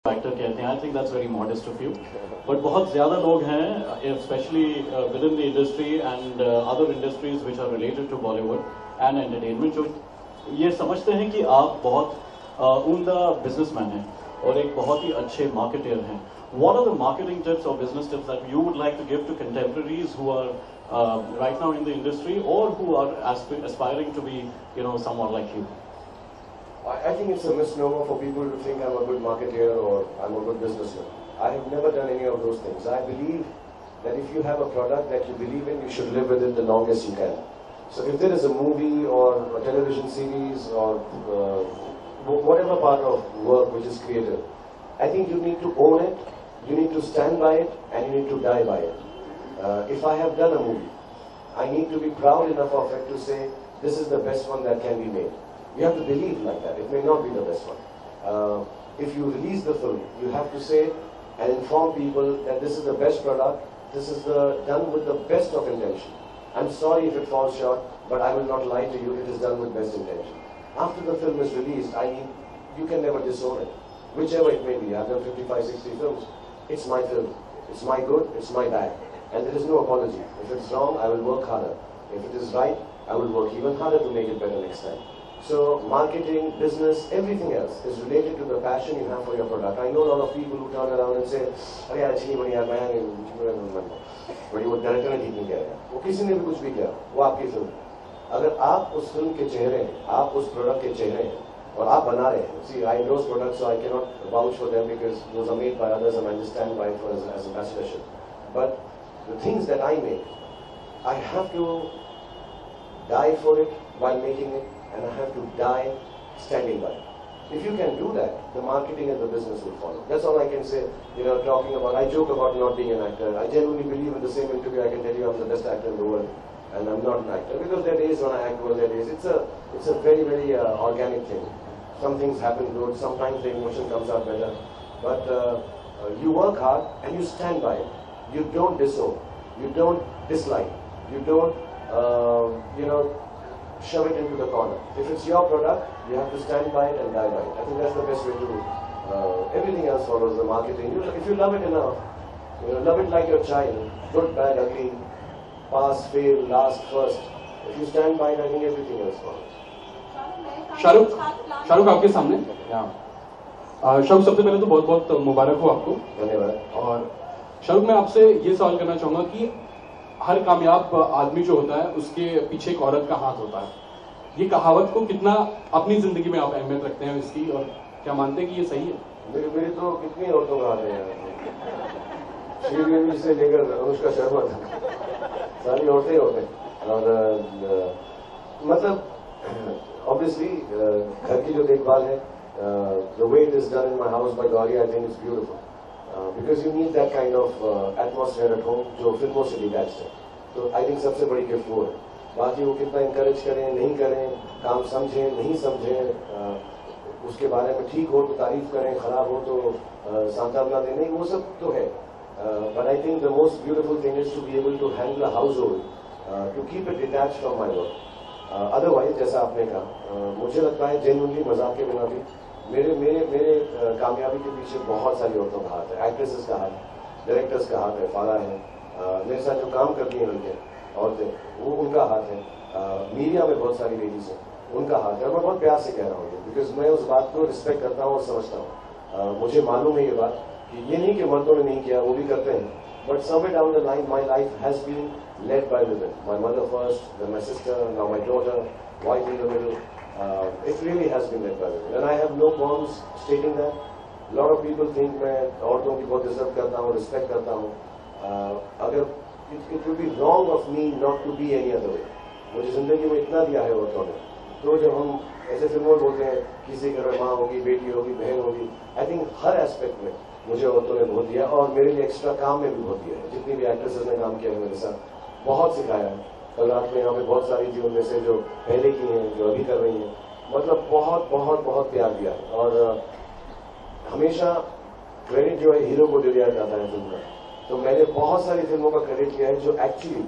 Actor कहते हैं, I think that's very modest of you, but बहुत ज़्यादा लोग हैं specially with in the industry and other industries which are related to Bollywood and entertainment, जो ये समझते हैं कि आप बहुत उम्दा बिजनेसमैन हैं और एक बहुत ही अच्छे मार्केटर हैं. What are the marketing tips or business tips that you would like to give to contemporaries who are right now in the industry or who are aspiring to be, someone like you? I think it's a misnomer for people to think I'm a good marketer or I'm a good businessman. I have never done any of those things. I believe that if you have a product that you believe in, you should live with it the longest you can. So if there is a movie or a television series or whatever part of work which is creative, I think you need to own it, you need to stand by it, and you need to die by it. If I have done a movie, I need to be proud enough of it to say, this is the best one that can be made. You have to believe like that. It may not be the best one. If you release the film, you have to say and inform people that this is the best product, this is done with the best of intention. I'm sorry if it falls short, but I will not lie to you, it is done with best intention. After the film is released, you can never disown it. Whichever it may be, I've done 55, 60 films. It's my film. It's my good, it's my bad. And there is no apology. If it's wrong, I will work harder. If it is right, I will work even harder to make it better next time. So marketing, business, everything else is related to the passion you have for your product. I know a lot of people who turn around and say, अरे यार अच्छी नहीं बनी यार, बड़ी वो director ने ठीक नहीं किया यार, वो किसी ने भी कुछ भी किया, वो आपकी फिल्म. अगर आप उस फिल्म के चेहरे हैं, आप उस प्रोडक्ट के चेहरे हैं और आप बना रहे हैं. See, I endorse products, so I cannot vouch for them because those are made by others and I just stand by it for as ambassadorship. But the things that I make, I have to die for it while making it, and I have to die standing by it. If you can do that, the marketing and the business will follow. That's all I can say. Talking about, I joke about not being an actor. I genuinely believe in the same interview I can tell you I'm the best actor in the world, and I'm not an actor because there are days when I act well, there are days. It's a very, very organic thing. Some things happen good, sometimes the emotion comes out better, but you work hard and you stand by it. You don't disown, you don't dislike, you don't, shove it into the corner. If it's your product, you have to stand by it and die by it. I think that's the best way to do. Everything else follows the marketing. If you love it enough, love it like your child, good, bad, ugly, pass, fail, last, first. If you stand by it, I think everything else follows. Shahrukh आपके सामने. शाहरुख, सबसे पहले तो बहुत बहुत मुबारक हो आपको. धन्यवाद. और शाहरुख, मैं आपसे ये सवाल करना चाहूंगा कि हर कामयाब आदमी जो होता है उसके पीछे एक औरत का हाथ होता है. ये कहावत को कितना अपनी जिंदगी में आप अहमियत रखते हैं इसकी, और क्या मानते हैं कि ये सही है? मेरी तो कितनी औरतों का हाथ है यार. श्रीदेवी से लेकर अनुष्का शर्मा तक सारी औरतें होते हैं. और मतलब obviously घर की जो देखभाल है, the way it is done in my house by Gauri, I think it's beautiful. Because you need that kind of atmosphere at home जो फिल्मों से detached है. तो I think सबसे बड़ी गिफ्ट वो है. बाकी वो कितना encourage करें, नहीं करें, काम समझें, नहीं समझें, उसके बारे में ठीक हो तो तारीफ करें, खराब हो तो सांत्वना दें, नहीं, वो सब तो है. But I think the most beautiful thing is to be able to handle a household, to keep it detached from my work. Otherwise, जैसा आपने कहा, मुझे लगता है genuinely मजाक के बिना भी मेरे कामयाबी के पीछे बहुत सारी औरतों का हाथ है. एक्ट्रेसेस का हाथ है, डायरेक्टर्स का हाथ है, फारा है, मेरे साथ जो काम करती हैं लड़कियाँ औरतें, वो उनका हाथ है. मीडिया में बहुत सारी लेडीज हैं, उनका हाथ है. और मैं बहुत प्यार से कह रहा हूँ बिकॉज मैं उस बात को रिस्पेक्ट करता हूँ और समझता हूँ. मुझे मालूम है ये बात कि ये नहीं कि मर्दों ने नहीं किया, वो भी करते हैं. But somewhere down the line my life has been led by women. My mother first, then my sister, now my daughter, wife in the middle. It really has been led by women. And I have no qualms stating that. A lot of people think मैं औरतों की बहुत इज्जत करता हूँ, respect करता हूँ. अगर it would be wrong of me not to be any other way. मुझे जिंदगी में इतना दिया है औरतों ने. तो जब हम ऐसे फिल्मों में बोलते हैं किसी घर में माँ होगी, बेटी होगी, बहन होगी, I think हर एस्पेक्ट में मुझे औरतों ने बहुत दिया और मेरे लिए एक्स्ट्रा काम में भी बहुत दिया है. जितनी भी एक्ट्रेसेस ने काम किया है मेरे साथ, बहुत सिखाया है. कल रात में यहाँ पे बहुत सारी थी, उनमें से जो पहले की हैं, जो अभी कर रही हैं, मतलब बहुत बहुत बहुत प्यार दिया है. और हमेशा क्रेडिट जो है हीरो को दिया जाता है फिल्म का. तो मैंने बहुत सारी फिल्मों का क्रेडिट किया है जो एक्चुअली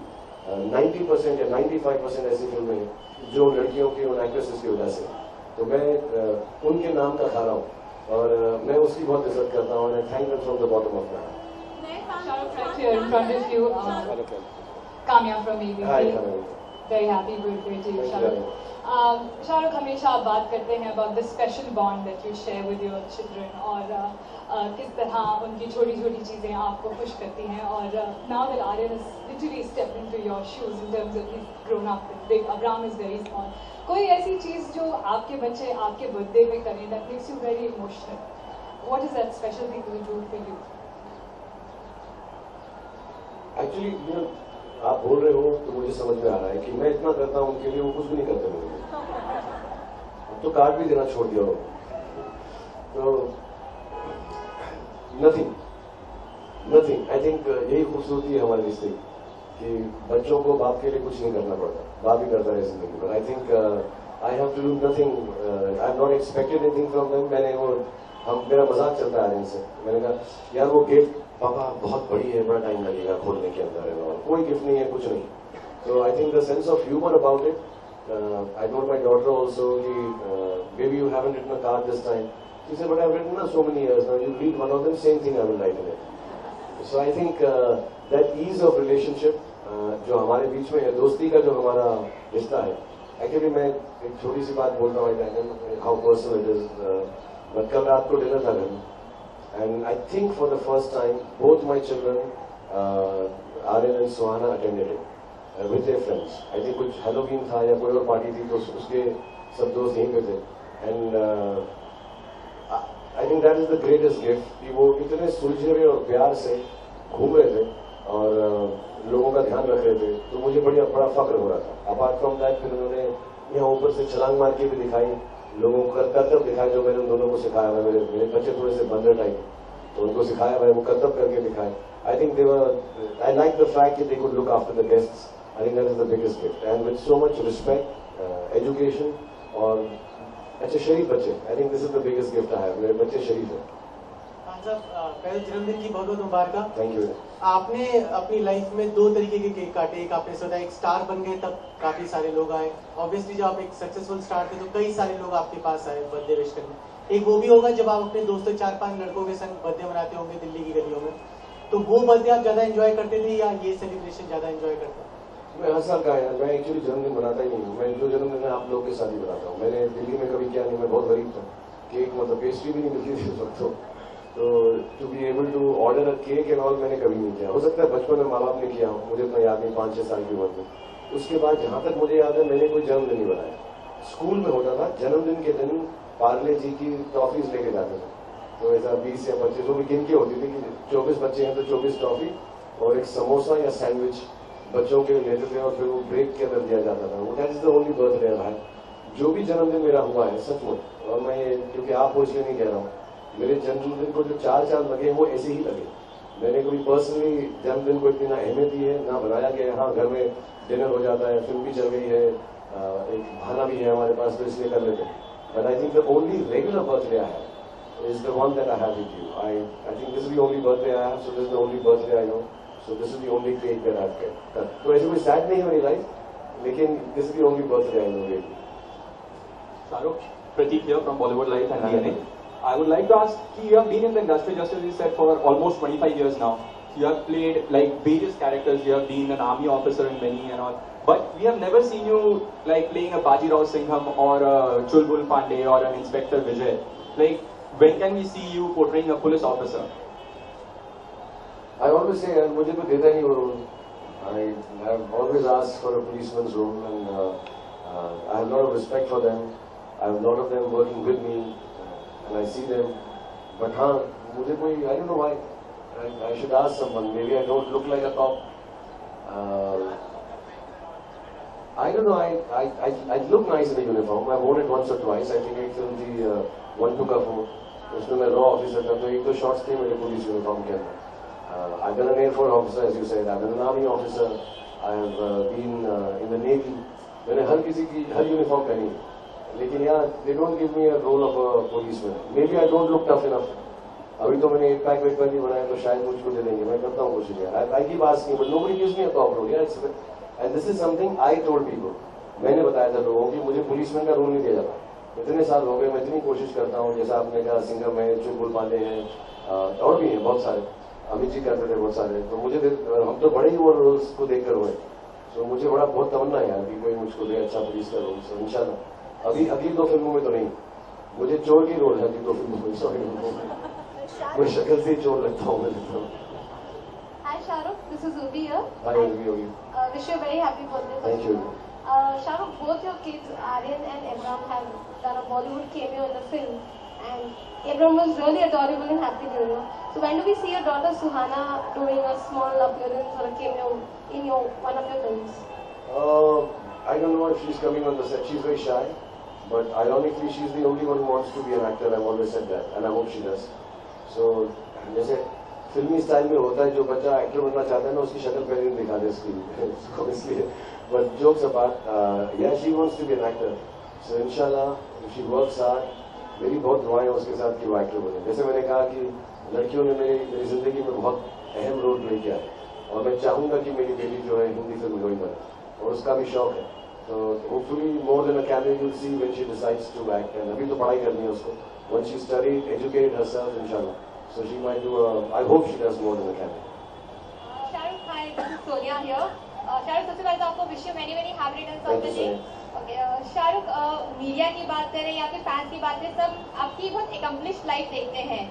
90% या 95% ऐसी फिल्में हैं जो लड़कियों की, उन एक्ट्रेसेस की वजह से. तो मैं उनके नाम का खा रहा हूँ. और मैं उसकी बहुत इज्जत करता हूँ and I thank them from the bottom of my heart. Right here in front of you, Kamya from ABC. Hi, Kamya. Very happy birthday to you, Thank you Shahrukh. very much. Shahrukh, हमेशा आप बात करते हैं about the special bond that you share with your children और किस तरह उनकी छोटी छोटी चीज़ें आपको खुश करती हैं और now that Aryan has literally stepped into your shoes in terms of he's grown up and big, Abram is very small. कोई ऐसी चीज़ जो आपके बच्चे आपके बर्थडे पे करें that makes you very emotional. What is that special thing they do for you? Actually, you know, आप बोल रहे हो तो मुझे समझ में आ रहा है कि मैं इतना करता हूँ उनके लिए, वो कुछ भी नहीं करते मेरे लिए। अब तो कार्ड भी देना छोड़ दिया हो, तो नथिंग आई थिंक यही खूबसूरती है हमारे रिश्ते कि बच्चों को बाप के लिए कुछ नहीं करना पड़ता, बाप ही करता है जिंदगी में। I think I have to do nothing, I have not expected anything from them. मैंने वो मेरा मजाक चलता है इनसे, मैंने कहा यार वो गिफ्ट पापा बहुत बड़ी है, बड़ा टाइम लगेगा खोलने के अंदर है, और कोई गिफ्ट नहीं है, कुछ नहीं। So I think the sense of humor about it, I told my daughter also, baby you haven't written a card this time. She said, but I've written so many years now, you read one of them, same thing I will write in it. So I think that ease of relationship, जो हमारे बीच में है, दोस्ती का जो हमारा रिश्ता है, एक्चुअली मैं एक छोटी सी बात बोलता हूँ, I don't know how personal it is, but कल रात को डिनर था घर में, and I think for the first time, both my children, Aryan and Suhana, attended it. With their friends. I think कुछ Halloween था या कोई और पार्टी थी, तो उसके सब दोस्त यहीं पे थे, and I think that is the greatest gift कि वो इतने सुलझे हुए और प्यार से घूम रहे थे और लोगों का ध्यान रख रहे थे, तो मुझे बड़ा फख्र हो रहा था। अपार्ट फ्रॉम दैट फिर उन्होंने यहाँ ऊपर से छलांग मार के भी दिखाई, लोगों को कर्तव्य दिखाया जो मैंने उन दोनों को सिखाया है। मेरे बच्चे थोड़े से बंदर टाइप, तो उनको सिखाया है, वो कर्तव्य करके दिखाए। I think I like the fact that they could look after the guests. I think that is the biggest gift, and with so much respect, education, और अच्छे शरीफ बच्चे। I think this is the biggest gift I have. मेरे बच्चे शरीफ हैं। पहले जन्मदिन की बहुत बहुत मुबारक। Thank you. आपने अपनी लाइफ में दो तरीके के केक काटे, एक आपने सोचा एक स्टार बन गए तब काफी सारे लोग आए, ऑब्वियसली जब आप एक सक्सेसफुल स्टार थे तो कई सारे लोग आपके पास आए बर्थडे विश करने। एक वो भी होगा जब आप अपने दोस्तों 4-5 लड़कों के संग बर्थडे मनाते होंगे दिल्ली की गलियों में, तो वो बर्थडे आप ज्यादा एंजॉय करते थे या ये सेलिब्रेशन ज्यादा एंजॉय करते थे? मैं हर साल का है, मैं एक्चुअली जन्मदिन मनाता ही नहीं हूँ। मैं जो जन्मदिन है आप लोगों के साथ ही मनाता हूँ। मैंने दिल्ली में कभी किया नहीं, मैं बहुत गरीब था, केक मतलब पेस्ट्री भी नहीं मिलती थी उस वक्त, तो to be able to order a cake and all मैंने कभी नहीं किया। हो सकता है बचपन में माँ बाप ने किया, मुझे इतना याद नहीं, 5-6 साल की उम्र में। उसके बाद जहाँ तक मुझे याद है मैंने कोई जन्मदिन नहीं बनाया। स्कूल में होता था जन्मदिन के दिन पार्ले जी की टॉफीज लेके जाते थे, तो ऐसा 20 या 25 वो भी गिन के होती थी कि 24 बच्चे हैं तो 24 टॉफी और एक समोसा या सैंडविच बच्चों के लेते थे, और फिर वो ब्रेक के अंदर दिया जाता था। That is the only birthday I have. जो भी जन्मदिन मेरा हुआ है सचमुच, और मैं ये क्योंकि आप हो इसलिए नहीं कह रहा हूँ, मेरे जन्मदिन को जो 4 चांद लगे वो ऐसे ही लगे। मैंने कभी पर्सनली जन्मदिन को इतनी ना अहमियत दी है, ना बनाया गया। हाँ, घर में डिनर हो जाता है, फिल्म भी चल गई है, एक बहाना भी है हमारे पास, तो इसलिए कर लेते हैं। But I think the only regular birthday I have is the one that I have with you. I think this is the only birthday I have, so this is the only birthday I know. So this is the only cake that I've cut. तो ऐसे कोई sad नहीं है मेरी life, लेकिन this is the only birthday I know really. Shahrukh, Prateek here from Bollywood Life and DNA. I would like to ask, you have been in the industry, just as you said, for almost 25 years now. You have played like various characters. You have been an army officer in many and all. But we have never seen you like playing a Bajirao Singham or a Chulbul Pandey or an Inspector Vijay. Like, when can we see you portraying a police officer? I always say, and मुझे तो देता नहीं वो role. I have always asked for a policeman's role, and I have a lot of respect for them. I have a lot of them working with me, and I see them. But हाँ, मुझे कोई, I don't know why. I should ask someone. Maybe I don't look like a cop. I don't know. I look nice in a uniform. I've worn it once or twice. I think एक film थी One to Kapoor. उसमें मैं raw officer था, तो 1-2 shots थे मेरे police uniform के अंदर। I've been an Air Force officer, as you said. I've been an Army officer. I have been in the Navy. मैंने हर किसी की हर यूनिफॉर्म पहनी है, लेकिन यार they don't give me a role of a policeman. Maybe I don't look tough enough. अभी तो मैंने एक पैक वेट पर नहीं बनाया, तो शायद मुझको दे देंगे। मैं करता हूँ कोशिश यार। I keep asking, but nobody gives me a cop role. And this is something I told people. मैंने बताया था लोगों की मुझे पुलिसमैन का रोल नहीं दिया जाता। इतने साल हो गए, मैं इतनी कोशिश करता हूँ, जैसा आपने कहा सिंघम है, चुलबुल पांडे हैं, और भी हैं बहुत सारे, अमित जी करते थे बहुत सारे, तो मुझे हम तो बड़े ही वो रोल्स को देखकर हुए, तो मुझे बहुत तमन्ना है यार कि कोई मुझको दे अच्छा पुलिस का रोल। सो इंशाल्लाह अभी अगली 2 फिल्मों में तो नहीं, मुझे चोर की रोल है अगली 2 फिल्मों में, सॉरी मैं शक्ल से ही चोर लगता हूँ मैं। Hi Shahrukh, this is Urvi here. Hi Urvi. Wish you a very happy birthday. Thank you. Shahrukh, both your kids, Aryan and Abram, have done a Bollywood cameo in the film, and Abram was really adorable in Happy New Year. So when do we see your daughter Suhana doing a small appearance or a cameo in one of your films? I don't know if she's coming on the set. She's very shy, but ironically, she's the only one who wants to be an actor. I've always said that, and I hope she does. So, जैसे फिल्मी style में होता है, जो बच्चा actor बनना चाहता है ना, उसकी शक्ल पहले नहीं दिखा दे उसको, इसलिए। But jokes apart, yeah, she wants to be an actor. So inshallah, if she works hard, मेरी बहुत दुआएं हैं उसके साथ कि वो एक्टर बने। जैसे मैंने कहा कि लड़कियों ने मेरी जिंदगी में बहुत अहम रोल प्ले किया है, और मैं चाहूंगा कि मेरी बेटी जो है हिंदी फिल्म हीरोइन बने, और उसका भी शौक है। तो hopefully more than a cameo you will see when she decides to act, and अभी तो पढ़ाई करनी है उसको, once she studied, educated herself, inshallah. So she might do I hope she does more than a cameo. Shahrukh, hi, this is Sonia here. Shahrukh, सबसे पहले तो आपको wish you many happy returns of the day. Okay, Shahrukh, media की बात करें या फिर fans की बात करें, सब आपकी बहुत accomplished लाइफ देखते हैं।